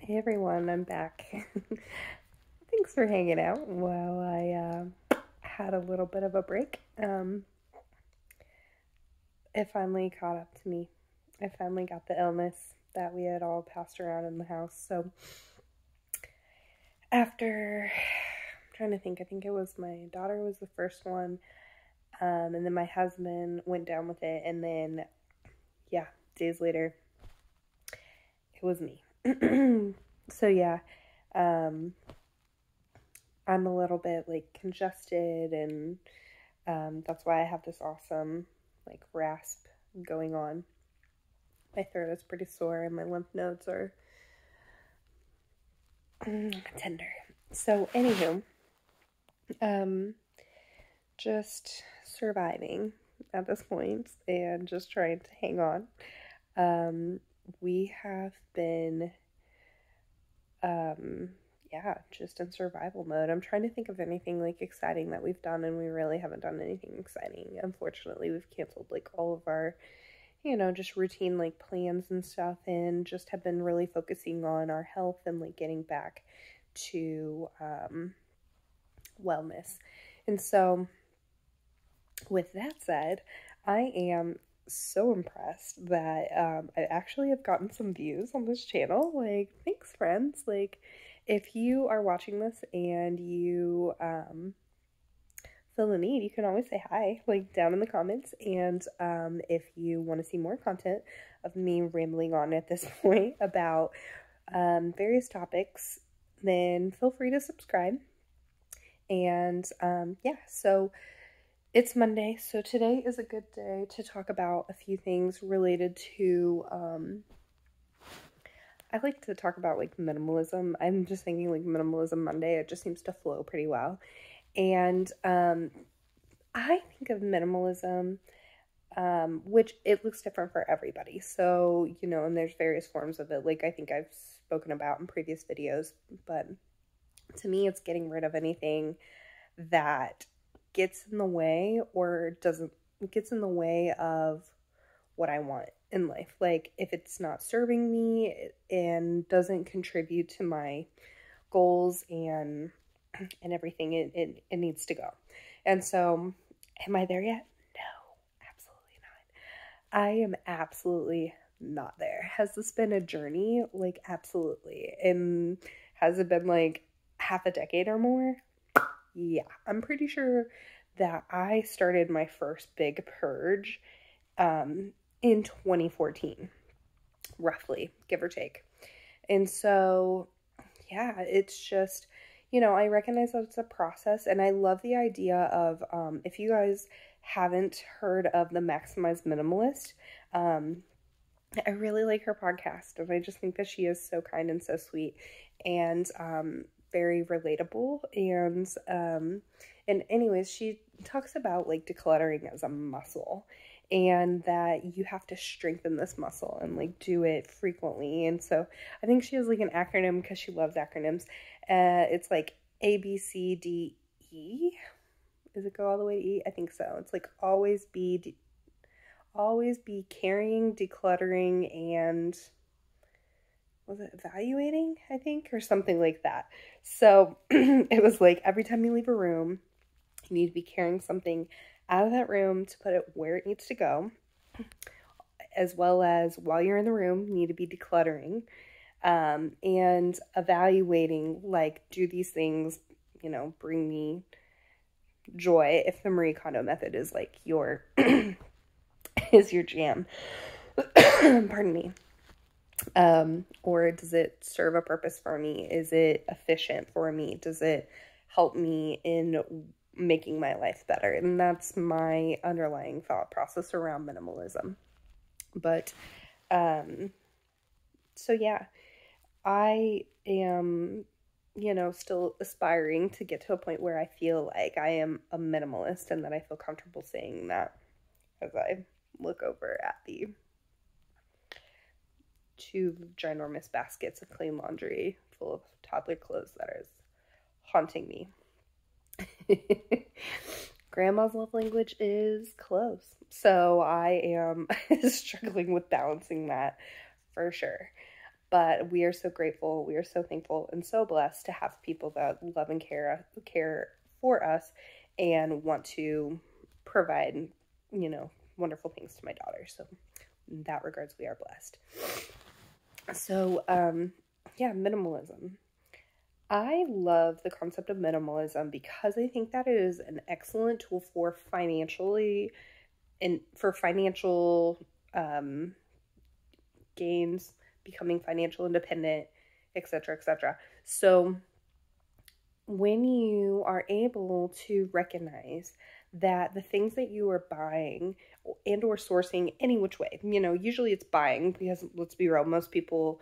Hey everyone, I'm back. Thanks for hanging out while I had a little bit of a break. It finally caught up to me. I finally got the illness that we had all passed around in the house. So after, I'm trying to think, I think it was my daughter was the first one, and then my husband went down with it, and then, yeah, days later, it was me. So yeah, um, I'm a little bit like congested, and that's why I have this awesome like rasp going on. My throat is pretty sore and my lymph nodes are tender. So anywho, just surviving at this point and just trying to hang on. We have been just in survival mode. I'm trying to think of anything like exciting that we've done, and we really haven't done anything exciting. Unfortunately, we've canceled like all of our, just routine like plans and stuff, and just have been really focusing on our health and like getting back to wellness. And so, with that said, I am so impressed that I actually have gotten some views on this channel. Like, thanks, friends. Like, if you are watching this and you feel the need, you can always say hi, like, down in the comments. And if you want to see more content of me rambling on at this point about various topics, then feel free to subscribe. And so it's Monday, so today is a good day to talk about a few things related to, I like to talk about like minimalism. I'm just thinking like minimalism Monday, it just seems to flow pretty well. And I think of minimalism, which it looks different for everybody. So, and there's various forms of it, like I think I've spoken about in previous videos, but to me, it's getting rid of anything that gets in the way or gets in the way of what I want in life. Like if it's not serving me and doesn't contribute to my goals and everything, it needs to go. And so, am I there yet? No, absolutely not. I am absolutely not there. Has this been a journey? Like, absolutely. And has it been like half a decade or more? Yeah, I'm pretty sure that I started my first big purge in 2014, roughly, give or take. And so, yeah, it's just, I recognize that it's a process, and I love the idea of, if you guys haven't heard of the Maximized Minimalist, I really like her podcast, and I just think that she is so kind and so sweet, and very relatable. And anyways, she talks about like decluttering as a muscle, and that you have to strengthen this muscle and like do it frequently. And so I think she has like an acronym because she loves acronyms. It's like ABCDE. Does it go all the way to E? I think so. It's like always be carrying, decluttering, and was it evaluating, I think, or something like that. So it was like every time you leave a room, you need to be carrying something out of that room to put it where it needs to go, as well as while you're in the room, you need to be decluttering and evaluating, like, do these things, bring me joy, if the Marie Kondo method is like your is your jam. Pardon me. Or does it serve a purpose for me? Is it efficient for me? Does it help me in making my life better? And that's my underlying thought process around minimalism. But, so yeah, I am, still aspiring to get to a point where I feel like I am a minimalist, and that I feel comfortable saying that as I look over at the 2 ginormous baskets of clean laundry full of toddler clothes that is haunting me. Grandma's love language is clothes, so I am struggling with balancing that for sure. But we are so grateful, we are so thankful, and so blessed to have people that love and care for us and want to provide, wonderful things to my daughter. So in that regards, we are blessed. So, minimalism. I love the concept of minimalism because I think that it is an excellent tool for financial gains, becoming financial independent, etc., etc. So when you are able to recognize that the things that you are buying and or sourcing any which way, usually it's buying, because let's be real, most people,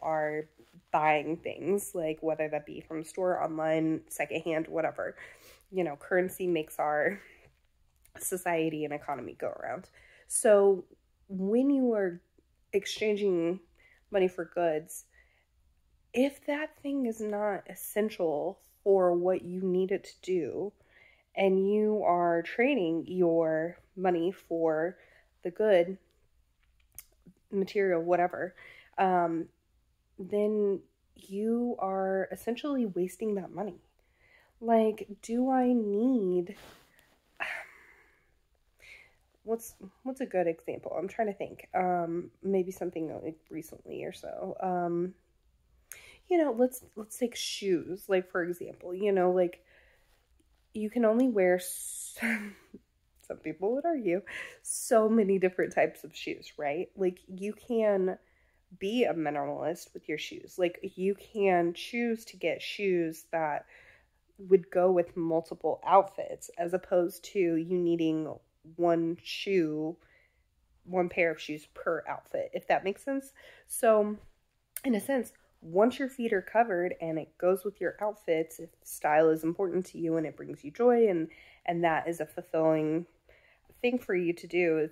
are buying things, like whether that be from a store, online, secondhand, whatever. Currency makes our society and economy go around. So when you are exchanging money for goods, if that thing is not essential for what you need it to do, and you are trading your money for the good material, whatever, then you are essentially wasting that money. Like, do I need... What's a good example? I'm trying to think. Maybe something like recently or so. Let's take shoes. Like, for example, like, you can only wear, some people would argue, so many different types of shoes, right? Like, you can be a minimalist with your shoes. Like, you can choose to get shoes that would go with multiple outfits, as opposed to you needing one pair of shoes per outfit, if that makes sense. So, in a sense, once your feet are covered and it goes with your outfits, if style is important to you and it brings you joy, and that is a fulfilling thing for you to do,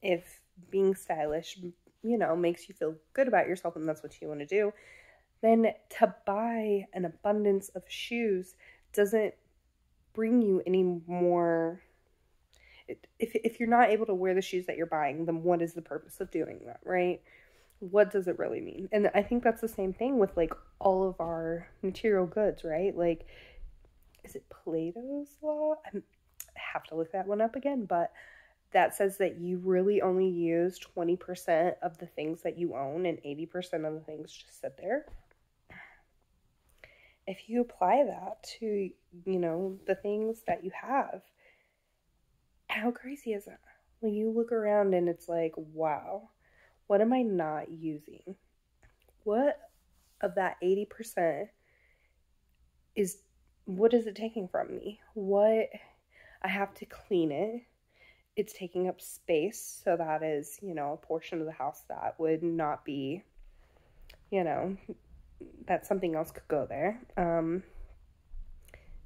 if being stylish, makes you feel good about yourself and that's what you want to do, then to buy an abundance of shoes doesn't bring you any more. If you're not able to wear the shoes that you're buying, then what is the purpose of doing that, right? What does it really mean? And I think that's the same thing with, like, all of our material goods, right? Like, is it Plato's law? I have to look that one up again, but that says that you really only use 20% of the things that you own and 80% of the things just sit there. If you apply that to, the things that you have, how crazy is that? When you look around and it's like, wow, what am I not using? What of that 80% what is it taking from me? What, I have to clean it. It's taking up space, so that is, a portion of the house that would not be, that something else could go there.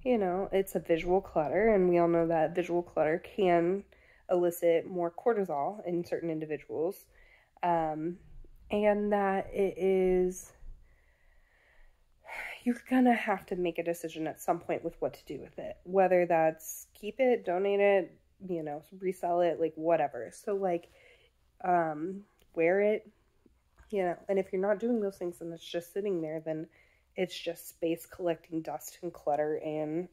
It's a visual clutter, and we all know that visual clutter can elicit more cortisol in certain individuals. And that you're gonna have to make a decision at some point with what to do with it, whether that's keep it, donate it, resell it, like, whatever. So, like, wear it, and if you're not doing those things and it's just sitting there, then it's just space collecting dust and clutter and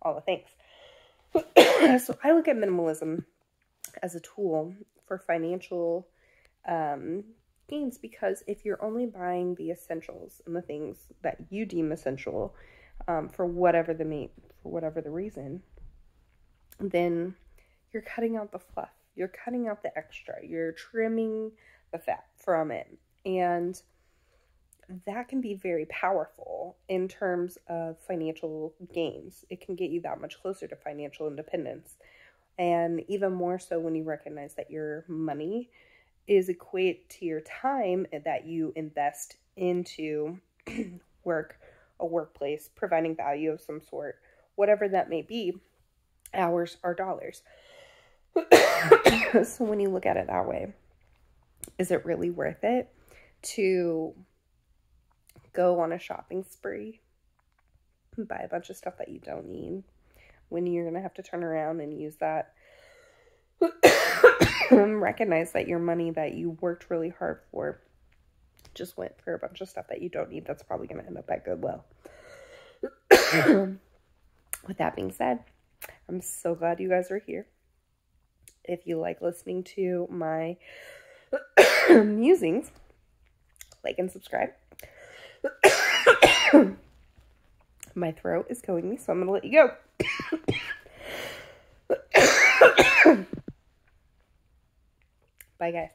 all the things. So I look at minimalism as a tool for financial gains, because if you're only buying the essentials and the things that you deem essential, for whatever the reason, then you're cutting out the fluff, you're cutting out the extra, you're trimming the fat from it, and that can be very powerful in terms of financial gains. It can get you that much closer to financial independence. And even more so when you recognize that your money is equate to your time that you invest into work, a workplace, providing value of some sort, whatever that may be. Hours are dollars. So when you look at it that way, is it really worth it to go on a shopping spree and buy a bunch of stuff that you don't need, when you're going to have to turn around and use that recognize that your money that you worked really hard for just went for a bunch of stuff that you don't need. That's probably going to end up at Goodwill. With that being said, I'm so glad you guys are here. If you like listening to my musings, like and subscribe. My throat is killing me, so I'm going to let you go. Bye, guys.